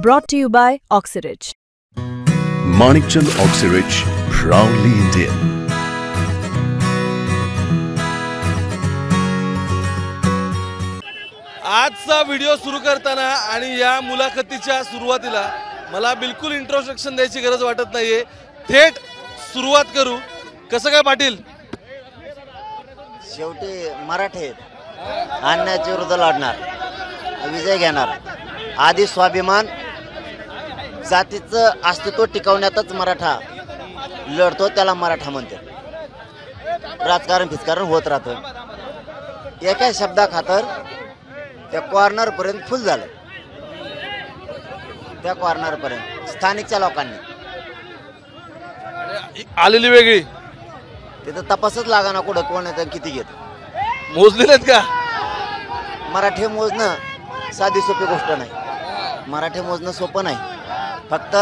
Brought to you by Oxyrich. Manikchand Oxyrich, proudly Indian. आजचा video सुरू करताना आणि या मुलाखतीच्या सुरुवातीला मला बिलकुल इंट्रोडक्शन द्यायची गरज वाटत नाहीये. थेट सुरुवात करू. कसं काय पाटील? शेवटी मराठे अन्यायाच्या विरुद्ध लढणार, विजय घेणार. आधी स्वाभिमान जातीचं अस्तित्व टिकवण्यातच मराठा लढतो, त्याला मराठा म्हणते. राजकारण फिजकारण होत राहतं. एका शब्दाखातर त्या कॉर्नर पर्यंत फुल झालं. त्या कॉर्नर पर्यंत स्थानिकच्या लोकांनी आलेली वेगळी तिथं तपासच लागा ना कुठं कोण येतं किती घेत. मोजले नाहीत का? मराठी मोजणं साधी सोपी गोष्ट नाही. मराठी मोजणं सोपं नाही. फक्त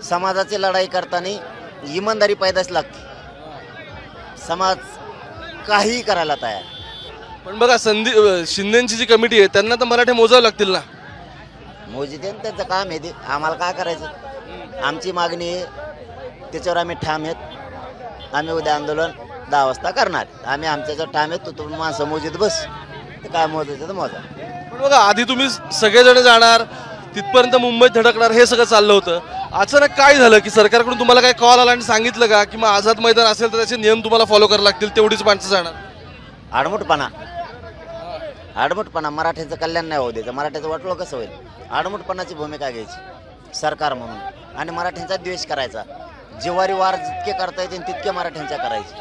समाजाची लढाई करताना इमानदारी पैदाच लागते. समाज काही करायला तयार. पण बघा शिंदेची जी कमिटी आहे त्यांना तर मराठी मोजावं लागतील ना. मोजी दे, त्यांचं काम आहे ते. आम्हाला काय करायचं? आमची मागणी आहे, त्याच्यावर आम्ही ठाम आहेत. आम्ही उद्या आंदोलन 10 वाजता करणार. आम्ही आमच्यावर ठाम आहेत. तू माणसं मोजीत बस, ते काय मोजायचं तर मोजा. पण बघा आधी तुम्ही सगळेजण जाणार तिथपर्यंत मुंबईत धडकणार हे सगळं चाललं होतं. अचानक काय झालं की सरकारकडून तुम्हाला काय कॉल आला आणि सांगितलं का की मग आझाद मैदान असेल तर त्याचे नियम तुम्हाला फॉलो करावे लागतील, तेवढीच माणसं जाणार? आडमुटपणा मराठ्याचं कल्याण नाही होऊ द्यायचं. मराठ्याचं वाटलं कसं होईल? आडमुटपणाची भूमिका घ्यायची सरकार म्हणून आणि मराठ्यांचा द्वेष करायचा. जिवारी वार जितके करता येतील तितके मराठ्यांच्या करायचे,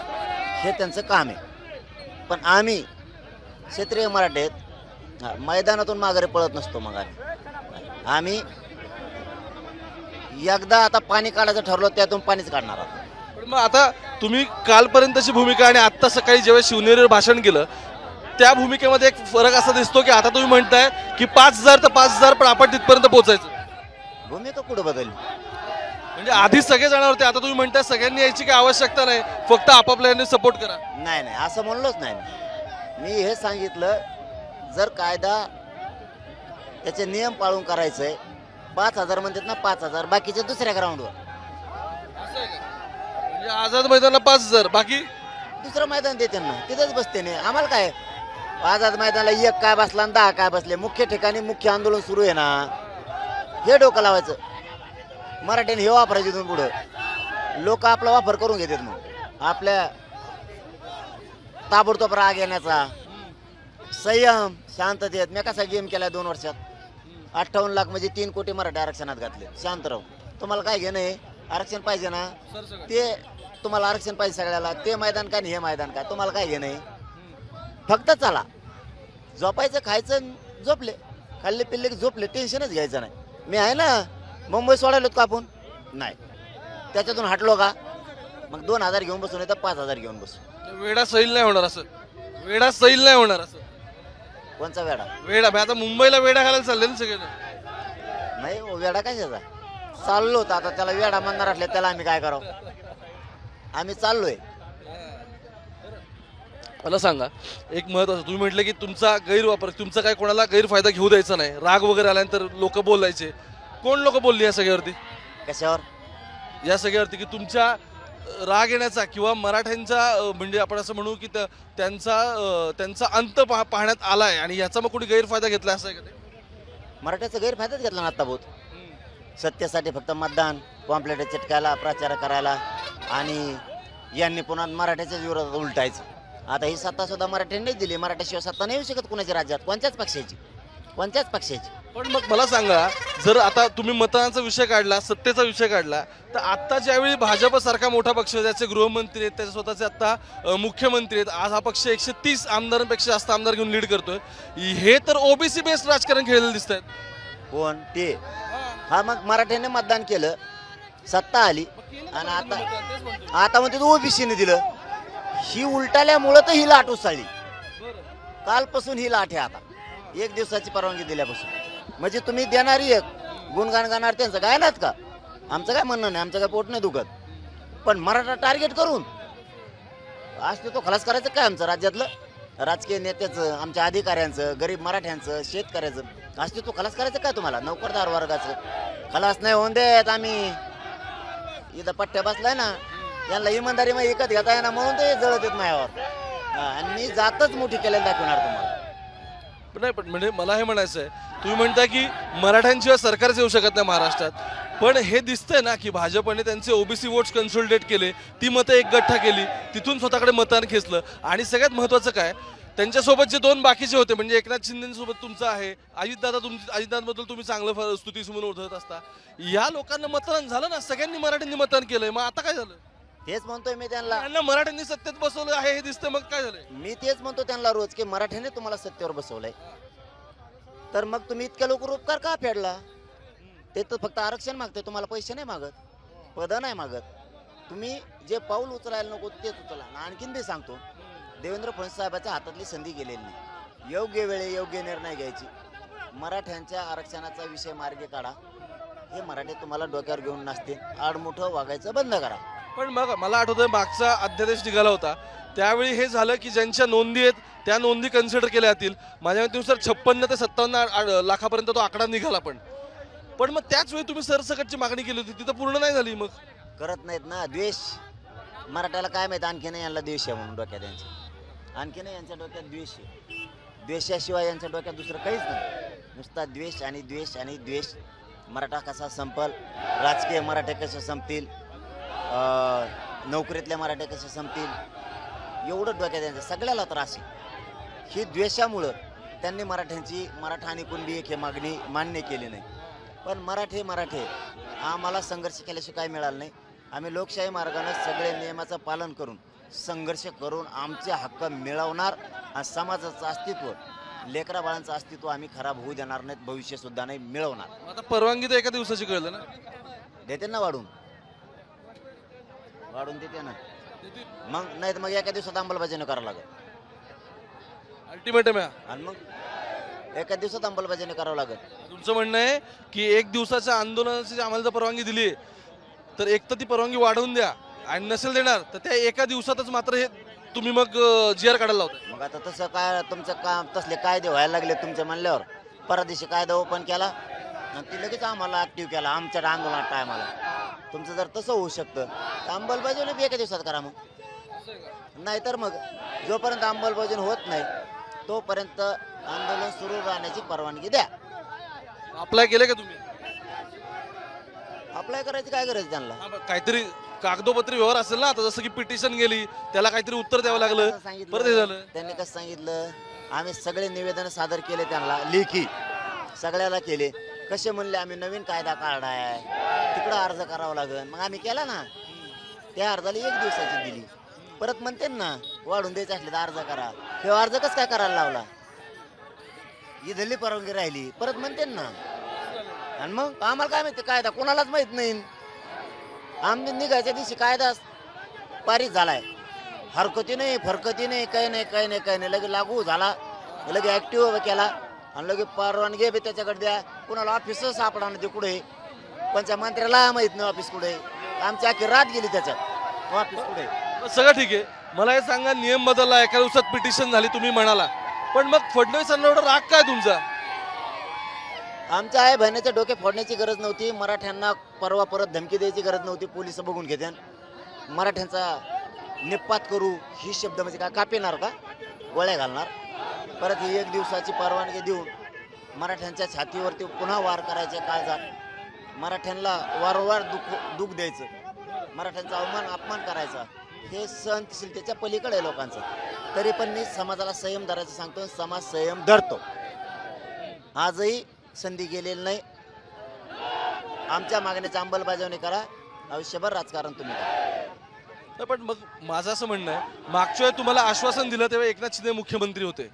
हे त्यांचं काम आहे. पण आम्ही क्षेत्रीय मराठी आहेत, मैदानातून माघारी पळत नसतो. मग आम्ही एकदा आता पाणी काढायचं ठरलो, त्यातून पाणीच काढणार आहोत. पण मग आता तुम्ही कालपर्यंतची भूमिका आणि आत्ता सकाळी जेव्हा शिवनेरीवर भाषण केलं त्या भूमिकेमध्ये एक फरक असा दिसतो की आता तुम्ही म्हणताय की 5,000 तर 5,000 पण आपण तिथपर्यंत पोहोचायचं. भूमिका कुठं बदलली? म्हणजे आधी सगळे जाणार होते, आता तुम्ही म्हणताय सगळ्यांनी यायची काही आवश्यकता नाही, फक्त आपापल्याने सपोर्ट करा. नाही नाही, असं म्हणलोच नाही. मी हे सांगितलं, जर कायदा त्याचे नियम पाळून करायचंय, 5,000 म्हणतात ना 5,000, बाकीचे दुसऱ्या ग्राउंडवर. म्हणजे आझाद मैदानाला 5,000, बाकी दुसरं मैदान देते ना, तिथंच बसते नाही. आम्हाला काय आझाद मैदानाला 1 काय बसला आणि 10 काय बसले. मुख्य ठिकाणी मुख्य आंदोलन सुरू आहे ना, हे डोकं लावायचं. मराठीने हे वापरायचे इथून पुढं. लोक आपला वापर करून घेतात. मग आपल्या ताबडतोब राग येण्याचा, संयम, शांततेत. मी कसा गेम केला 2 वर्षात? 58 लाख म्हणजे 3 कोटी मराठी आरक्षणात घातले. शांत राहू. तुम्हाला काय घेणं आहे? आरक्षण पाहिजे ना, ते तुम्हाला आरक्षण पाहिजे सगळ्याला. ते मैदान काय हे मैदान काय, तुम्हाला काय घेणं आहे? फक्त चला, झोपायचं, खायचं, झोपले, खाल्ले पिल्ले झोपले, टेन्शनच घ्यायचं नाही. मी आहे ना, मुंबई सोडायला का आपण? नाही. त्याच्यातून हटलो का मग 2,000 घेऊन बसू, नाही तर 5,000 घेऊन बसू. वेडा सैल नाही होणार असं. वेडा सैल नाही होणार असं. कोणचा वेडा? वेडा आता मुंबईला वेडा घालायला चालले ना सगळे. नाही वेडा कशाचा? चाललो होता. आता त्याला वेडा म्हणणार असले त्याला आम्ही काय करावं? आम्ही चाललोय. मला सांगा एक महत्वाचं, तुम्ही म्हटलं की तुमचा गैरवापर, तुमचा काय कोणाला गैरफायदा घेऊ द्यायचा नाही. राग वगैरे आल्यानंतर लोक बोलायचे. कोण लोक बोलली या सगळ्यावरती? कशावर? या सगळ्यावरती की तुमच्या राग येण्याचा किंवा मराठ्यांचा म्हणजे आपण असं म्हणू की त्यांचा अंत पाहण्यात आलाय आणि याचा मग कोणी गैरफायदा घेतला असं आहे का? ते मराठ्याचा गैरफायदाच घेतला ना आता बहुत. सत्तेसाठी फक्त मतदान, पॉम्पलेट चिटकायला, प्रचार करायला आणि यांनी पुन्हा मराठ्याच्याच विरोधात उलटायचं. आता ही सत्ता सुद्धा मराठ्यांनीच दिली. मराठ्याशिवाय सत्ता नाही येऊ शकत कुणाच्या राज्यात, कोणत्याच पक्षाची. पण मग मला सांगा, जर आता तुम्ही मतदानाचा विषय काढला, सत्तेचा विषय काढला, तर आत्ता ज्यावेळी भाजप सारखा मोठा पक्ष, ज्याचे गृहमंत्री आहेत, त्याचे स्वतःचे आता मुख्यमंत्री आहेत, आज हा पक्ष 130 आमदारांपेक्षा जास्त आमदार घेऊन लीड करतोय, हे तर ओबीसी बेस्ड राजकारण खेळलेलं दिसत आहेत. कोण ते? हा, मग मराठ्याने मतदान केलं, सत्ता आली आणि आता म्हणते ओबीसीने दिलं. ही उलटाल्यामुळं तर ही लाट उसळली. कालपासून ही लाट आहे. आता 1 दिवसाची परवानगी दिल्यापासून. म्हणजे तुम्ही देणारी एक गुणगान गाणार त्यांचं काय नाहीत का? आमचं काय म्हणणं नाही, आमचं काय पोट नाही दुखत. पण मराठा टार्गेट करून आज तो खलास करायचं काय आमचं राज्यातलं? राजकीय नेत्याचं, आमच्या अधिकाऱ्यांचं, गरीब मराठ्यांचं, शेतकऱ्याचं अस्तित्व खलास करायचं काय तुम्हाला? नोकरदार वर्गाचं खलास नाही होऊन देत आम्ही. इथं पट्ट्या बसलाय ना, यांना इमानदारीमध्ये विकत घेता येणार म्हणून ते जळत येत माझ्यावर. आणि मी जातच मोठी केलेली दाखवणार तुम्हाला. नाही पण म्हणजे मला हे म्हणायचं आहे, तुम्ही म्हणता की मराठ्यांशिवाय सरकारच येऊ शकत नाही महाराष्ट्रात, पण हे दिसतंय ना की भाजपने त्यांचे ओबीसी वोट्स कन्सोलिडेट केले, ती मतं एक गठ्ठा केली, तिथून स्वतःकडे मतदान खेचलं. आणि सगळ्यात महत्त्वाचं काय, त्यांच्यासोबत जे दोन बाकीचे होते म्हणजे एकनाथ शिंदेसोबत तुमचं आहे, अजितदादांबद्दल तुम्ही चांगलं स्तुती म्हणून उधळत असता, या लोकांना मतदान झालं ना, सगळ्यांनी मराठ्यांनी मतदान केलंय. मग आता काय झालं? तेच म्हणतोय मी त्यांना. त्यांना मराठ्यांनी सत्तेत बसवलं आहे हे दिसतं, मग काय झालंय? मी तेच म्हणतो त्यांना रोज की मराठ्याने तुम्हाला सत्तेवर बसवलंय, तर मग तुम्ही इतक्या लवकर उपकार का फेडला? ते तर फक्त आरक्षण मागते, तुम्हाला पैसे नाही मागत, पद नाही मागत. तुम्ही जे पाऊल उचलायला नको तेच उचला. आणखीन बी सांगतो, देवेंद्र फडणवीस साहेबांच्या हातातली संधी गेलेली नाही. योग्य वेळी योग्य निर्णय घ्यायची. मराठ्यांच्या आरक्षणाचा विषय मार्गी काढा. हे मराठी तुम्हाला डोक्यावर घेऊन नसते, आडमुठं वागायचं बंद करा. पण मग मला आठवतंय मागचा अध्यादेश निघाला होता, त्यावेळी हे झालं की ज्यांच्या नोंदी आहेत त्या नोंदी कन्सिडर केल्या जातील. माझ्या माहितीनुसार 56 ते 57 लाखापर्यंत तो आकडा निघाला. पण मग त्याच वेळी तुम्ही सरसकटची मागणी केली होती, ती तर पूर्ण नाही झाली. मग करत नाहीत ना. द्वेष मराठ्याला काय माहिती, आणखी नाही यांना द्वेष आहे म्हणून डोक्यात यांच्या, आणखी नाही यांच्या डोक्यात द्वेष आहे. द्वेषाशिवाय यांच्या डोक्यात दुसरं काहीच नाही, नुसता द्वेष आणि द्वेष आणि द्वेष. मराठा कसा संपल, राजकीय मराठे कसे संपतील, नोकरीतले मराठे कसे संपतील, एवढं डोक्यात यांचं. सगळ्याला त्रास आहे. ही द्वेषामुळं त्यांनी मराठा आणि कुणबी एक हे मागणी मान्य केली नाही. पण मराठे आम्हाला संघर्ष केल्याशिवाय काय मिळालं नाही. आम्ही लोकशाही मार्गाने सगळे नियमाचं पालन करून संघर्ष करून आमचे हक्क मिळवणार. आणि समाजाचं अस्तित्व, लेकरा बाळांचं अस्तित्व आम्ही खराब होऊ देणार नाहीत, भविष्य सुद्धा नाही मिळवणार. आता परवानगी तर एका दिवसाची कळलं ना, देते ना वाढून देते ना. मग नाही तर मग एका दिवसात अंमलबजावणी करावं लागेल. अल्टिमेटम आहे. आणि मग एका दिवसात अंमलबजावणी करावं लागेल. तुमचं म्हणणं आहे की एक दिवसाच्या आंदोलनाची आम्हाला जर परवानगी दिली तर एक तर ती परवानगी वाढवून द्या, आणि नसेल देणार तर त्या एका दिवसातच मात्र हे तुम्ही मग जी आर काढायला लावता. मग आता तसं काय तुमचं काम, तसले कायदे व्हायला लागले तुमच्या म्हणल्यावर. परदेशी कायदा ओपन केला आणि ती लगेच आम्हाला ऍक्टिव्ह केला आमच्या आंदोलनात टायमाला. तुमचं जर तसं होऊ शकतं तर अंमलबजावणी बी एका दिवसात करा. मग नाहीतर मग जोपर्यंत अंमलबजावणी होत नाही तोपर्यंत आंदोलन सुरू राहण्याची परवानगी द्या. अप्लाय केले का तुम्ही? अप्लाय करायची काय गरज त्यांना? काहीतरी कागदोपत्री व्यवहार असेल ना, आता जसं की पिटिशन गेली त्याला काहीतरी उत्तर द्यावं लागलं, परत हे झालं. त्यांनी कसं सांगितलं, आम्ही सगळे निवेदन सादर केले त्यांना लेखी, सगळ्याला केले. कसे म्हणले आम्ही नवीन कायदा काढाय, तिकडं अर्ज करावा लागेल. मग आम्ही केला ना, त्या अर्जाला 1 दिवसाची दिली. परत म्हणते ना वाढून द्यायचे असले तर अर्ज करा. हे अर्ज कसं काय करायला लावला? ही दिल्ली परवानगी राहिली, परत म्हणते ना. आणि मग आम्हाला काय माहिती कायदा, कोणालाच माहित नाही. आम्ही निघायच्या दिवशी कायदा पारित झालाय, हरकती नाही फरकती नाही, काही नाही. लगे लागू झाला, लगे ऍक्टिव्ह केला आणि लगे परवानगी बी त्याच्याकडे द्या. कुणाला ऑफिस सापडा ना ते कुठे, कोणत्या मंत्र्याला माहित नाही ऑफिस कुठे. आमची अख्खी रात गेली त्याच्यात, ऑफिस कुठे. सगळं ठीक आहे, मला हे सांगा, नियम बदलला, एका दिवसात पिटिशन झाली तुम्ही म्हणाला, पण मग फडणवीसांना एवढा राग काय तुमचा? आमच्या आई बहिणीचे डोके फोडण्याची गरज नव्हती. मराठ्यांना परत धमकी द्यायची गरज नव्हती. पोलिस बघून घेते. मराठ्यांचा निपात करू ही शब्द म्हणजे काय कापेणार का, गोळ्या घालणार? परत ही 1 दिवसाची परवानगी देऊन मराठ्यांच्या छातीवरती पुन्हा वार करायचे काळजात, मराठ्यांना वारंवार दुःख द्यायचं, मराठ्यांचा अपमान करायचा, हे सहनशीलतेच्या पलीकडे आहे लोकांचं. तरी पण मी समाजाला संयम धरायचं सांगतो. समाज संयम धरतो. आजही संधी गेलेली नाही. आमच्या मागणीची अंमलबजावणी करा. आयुष्यभर राजकारण तुम्ही करा. पण मग माझं असं म्हणणं आहे, मागच्या वेळी तुम्हाला आश्वासन दिलं तेव्हा एकनाथ शिंदे मुख्यमंत्री होते.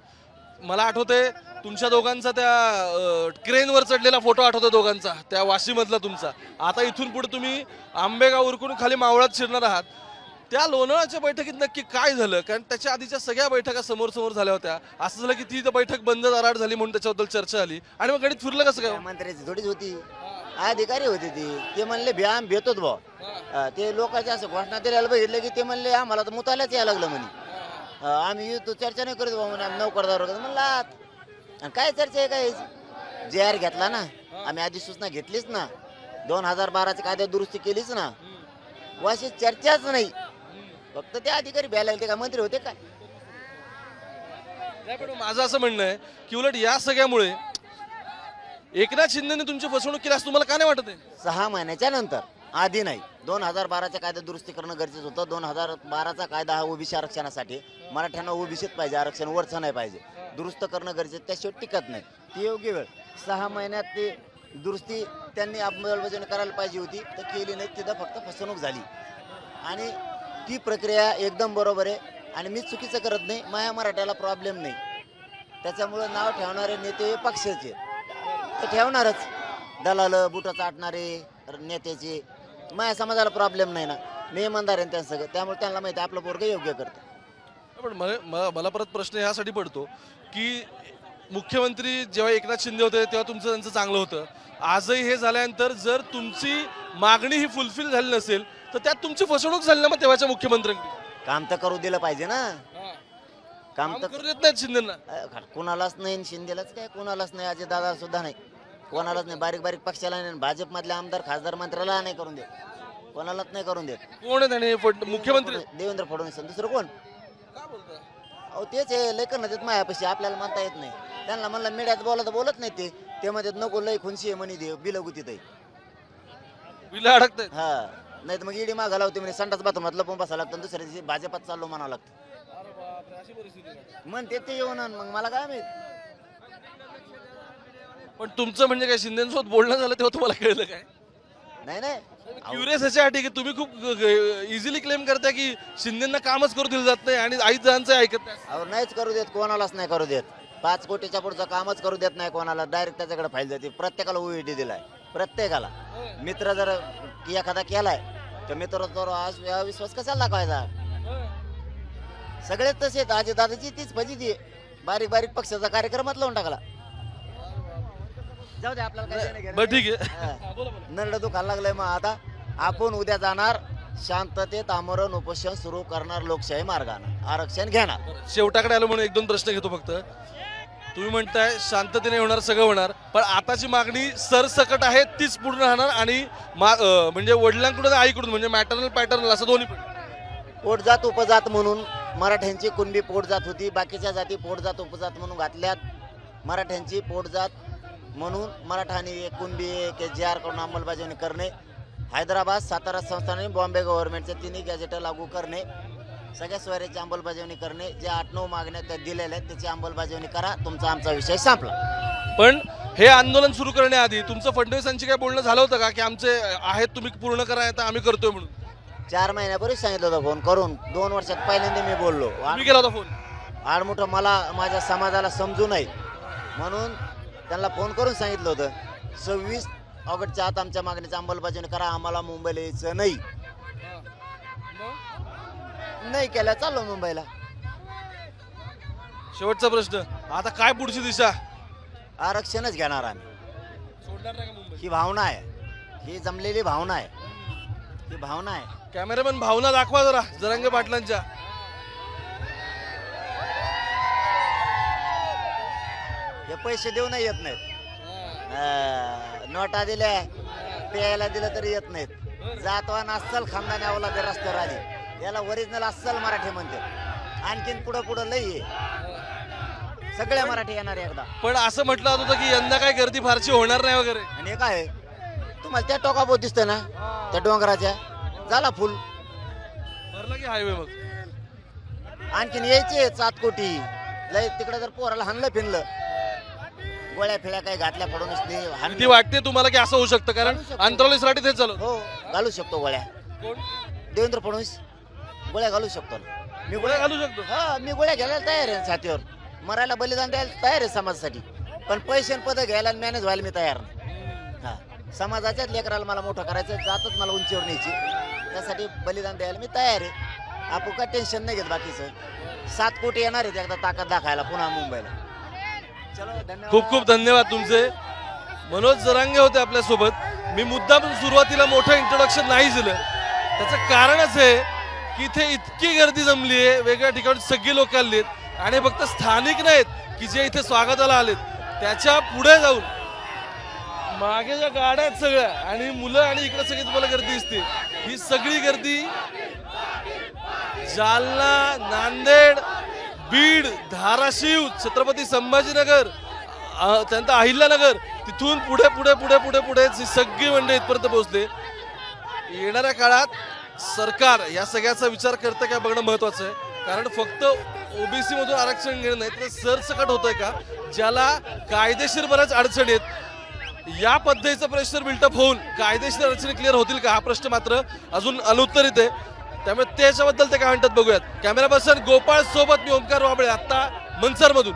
मला आठवतंय तुमच्या दोघांचा त्या क्रेनवर चढलेला फोटो आठवतो दोघांचा, त्या वाशीमधला तुमचा. आता इथून पुढे तुम्ही आंबेगाव उरकून खाली मावळात शिरणार आहात. त्या लोणावळ्याच्या बैठकीत नक्की काय झालं? कारण त्याच्या आधीच्या सगळ्या बैठका समोर झाल्या होत्या. असं झालं की ती बैठक बंद दराड झाली म्हणून त्याच्याबद्दल चर्चा झाली, आणि मग गणित फिरलं कसं काय? मंत्र्याची थोडीच होती, अधिकारी होते ते म्हणले आम्ही भेटतोच भाऊ. ते लोकांच्या असं घोषणा द्यायला बघितलं की ते म्हणले आम्हाला तर मुतायलाच यायला लागलं म्हणे. आम्ही येतो चर्चा नाही करत बाबा म्हणे आम्ही नोकरदार वगैरे म्हणला आणि काय चर्चा आहे काय JR घेतला ना आम्ही अधिसूचना घेतलीच ना 2012ची कायदा दुरुस्ती केलीच ना वाशी चर्चाच नाही फक्त ते अधिकारी भ्यायला लागले ते काय मंत्री होते काय नाही, पण माझं असं म्हणणं आहे की उलट या सगळ्यामुळे एकनाथ शिंदेने तुमची फसवणूक केली असं तुम्हाला का नाही वाटत आहे? 6 महिन्याच्या नंतर आधी नाही 2012च्या कायदा दुरुस्ती करणं गरजेचं होतं 2012चा कायदा हा ओबीसी आरक्षणासाठी मराठ्यांना ओबीसीत पाहिजे आरक्षण वरचं नाही पाहिजे दुरुस्त करणं गरजेचं त्याशिवाय टिकत नाही ती योग्य वेळ 6 महिन्यात ती दुरुस्ती त्यांनी अंमलबजावणी करायला पाहिजे होती तर केली नाही तिथं फक्त फसवणूक झाली आणि ती प्रक्रिया एकदम बरोबर आहे आणि मी चुकीचं करत नाही माया मराठ्याला प्रॉब्लेम नाही त्याच्यामुळं नाव ठेवणारे नेते पक्षाचे ते ठेवणारच दलाल बुटं चाटणारे नेत्याचे माया समाजाला प्रॉब्लेम नाही ना मी इमानदार आहे त्यांचं सगळं त्यामुळे त्यांना माहिती आपलं पोरगं योग्य करतं पण मला परत प्रश्न ह्यासाठी पडतो की मुख्यमंत्री जेव्हा एकनाथ शिंदे होते तेव्हा तुमचं त्यांचं चांगलं होतं आजही हे झाल्यानंतर जर तुमची मागणी ही फुलफिल झाली नसेल तर त्यात तुमची फसवणूक झाली ना मग तेव्हाच्या मुख्यमंत्र्यांनी काम तर करू दिलं पाहिजे ना काम काम तर करू देत नाहीत शिंदेना कोणालाच नाही शिंदेलाच काय कोणालाच नाही अजय दादा सुद्धा नाही कोणालाच नाही बारीक बारीक पक्षाला नाही भाजपमधले आमदार खासदार मंत्र्याला नाही करून देत कोणालाच नाही करून देत कोण आहे त्याने मुख्यमंत्री देवेंद्र फडणवीस दुसरं कोण का बोलता? अहो तेच आहे लय करणं देत मायापाशी आपल्याला म्हणता येत नाही त्यांना म्हणलं मीडियात बोलत नाही ते म्हणतात नको लय खुनशी आहे म्हणे दे बिलगुतीत आहे विला अडकतायत हा नाही तर मग ईडी मागायला होती म्हणजे संडास बाथरूमात लपून बसावं लागतं दुसऱ्या दिवशी भाजपात चाललो म्हणावं लागतं म्हणते ते येऊन मग मला काय माहित पण तुमचं म्हणजे काय शिंदेसोबत बोलणं झालं तेव्हा तुम्हाला कळलं काय नाही क्युरियस ह्याच्यासाठी की तुम्ही खूप इझिली क्लेम करता की शिंदेना कामच करू दिलं जात नाही आणि आई जणांचं ऐकत नाही अहो नाहीच करू देत कोणालाच नाही करू देत 5 कोटीच्या पुढचं कामच करू देत नाही कोणाला डायरेक्ट त्याच्याकडे फाईल जाते प्रत्येकाला ओईडी दिलाय प्रत्येकाला मित्र जर एखादा केलाय तर मित्रावर आज विश्वास कशाला दाखवायचा सगळेच तसे आहेत आजी दादाची तीच फजिती आहे बारीक बारीक पक्षाचा कार्यक्रमात लावून टाकला जाऊ दे आपल्याला काय देणं घेणं बरं ठीक आहे नाही. नरड दुखायला लागलंय मग आता आपण उद्या जाणार शांततेत आमरण उपोषण सुरू करणार लोकशाही मार्गाने आरक्षण घेणार शेवटाकडे आलो म्हणून 1-2 प्रश्न घेतो फक्त तुम्ही म्हणताय शांततेने होणार सगळं होणार पण आताची मागणी सरसकट आहे तीच पूर्ण राहणार आणि म्हणजे वडिलांकडून आईकडून म्हणजे मॅटर्नल पॅटर्नल असं दोन्ही पण पोटजात उपजात म्हणून मराठ्यांची कुणबी पोटजात होती बाकीच्या जाती पोटजात उपजात म्हणून घातल्यात मराठ्यांची पोटजात म्हणून मराठा आणि एक कुणबी एक JR कडून अंमलबजावणी करणे हैदराबाद सातारा संस्थानाने बॉम्बे गव्हर्नमेंटचे 3 गॅजेट लागू करणे सगळ्या स्वाऱ्याची अंमलबजावणी करणे जे 8-9 मागण्या त्या दिलेल्या आहेत त्याची अंमलबजावणी करा तुमचा आमचा विषय संपला पण हे आंदोलन सुरू करण्याआधी तुमचं फडणवीसांची काय बोलणं झालं होतं का की आमचे आहेत तुम्ही पूर्ण करा तर आम्ही करतोय म्हणून 4 महिन्यापूर्वी सांगितलं होतं फोन करून 2 वर्षात पहिल्यांदा मी बोललो तुम्ही केला होता फोन आडमुठं मला माझ्या समाजाला समजू नये म्हणून त्यांना फोन करून सांगितलं होतं 26 ऑगस्टच्या आत आमच्या मागणीची अंमलबजावणी करा आम्हाला मुंबईला यायचं नाही केलं चाललो मुंबईला शेवटचा प्रश्न आता काय पुढची दिशा आरक्षणच घेणार आम्ही सोडणार नाही का मुंबई ही भावना आहे ही जमलेली भावना आहे ही भावना आहे कॅमेरामॅन भावना दाखवा जरा जरांगे पाटलांच्या हे पैसे देऊ नाही येत नाहीत नोटा दिल्या प्यायला दिलं तरी येत नाहीत जातवान अस्सल खानदानी आवला ते रस्त्यावर आली याला ओरिजिनल अस्सल मराठी म्हणते आणखीन पुढं पुढं लई आहे सगळ्या मराठी येणार एकदा पण असं म्हटलं होतं की यंदा काय गर्दी फारशी होणार नाही वगैरे आणि हे काय तुम्हाला त्या टोकाबोत दिसतंय ना त्या डोंगराच्या झाला फुल भरला की हायवे मग आणखीन यायचे 7 कोटी लय तिकडे जर पोराला हाणलं फिरलं गोळ्या फिळ्या काही घातल्या पडून भीती वाटते तुम्हाला की असं होऊ शकतं कारण अंतरावलीसाठी तेच चालू हो घालू शकतो गोळ्या कोण देवेंद्र फडणवीस गोळ्या घालू शकतो ना मी गोळ्या घालू शकतो हा मी गोळ्या घ्यायला तयार आहे छातीवर मरायला बलिदान द्यायला तयार आहे समाजासाठी पण पैसे आणि पद घ्यायला मॅनेज व्हायला मी तयार नाही हा समाजाच्याच लेकराला मला मोठं करायचं जातच मला उंचीवर न्यायची त्यासाठी बलिदान द्यायला मी तयार आहे आपण काय टेन्शन नाही घेत बाकीचं 7 कोटी येणार आहेत एकदा ताकद दाखवायला पुन्हा मुंबईला चलो धन्यवाद खूप खूप धन्यवाद तुमचे मनोज जरांगे होते आपल्यासोबत मी मुद्दाम सुरुवातीला मोठं इंट्रोडक्शन नाही दिलं त्याचं कारणच आहे की इथे इतकी गर्दी जमली आहे, वेगळ्या ठिकाणी सगळी लोक आली आहेत आणि फक्त स्थानिक नाहीत की जे इथे स्वागताला आलेत, त्याच्या पुढे जाऊन मागे ज्या गाड्या आहेत सगळ्या आणि मुलं आणि इकडे सगळी तुम्हाला गर्दी दिसते, ही सगळी गर्दी जालना, नांदेड, बीड, धाराशिव, छत्रपती संभाजीनगर, त्यानंतर अहिल्यानगर, तिथून पुढे पुढे पुढे पुढे पुढे सगळी मंडळी इथपर्यंत पोहोचले. येणाऱ्या काळात सरकार या सगळ्याचा विचार करतं का बघणं महत्वाचं आहे. कारण फक्त ओबीसी मधून आरक्षण घेणं नाही तर सरसकट होतंय का, ज्याला कायदेशीर बऱ्याच अडचणी आहेत, या पद्धतीचं प्रेशर बिल्टअप होऊन कायदेशीर अडचणी क्लिअर होतील का, हा प्रश्न मात्र अजून अनुत्तरित आहे. त्यामुळे त्याच्याबद्दल ते काय म्हणतात बघूयात. कॅमेरा पर्सन गोपाळ सोबत मी ओमकार वाबळे, आता मनसरमधून.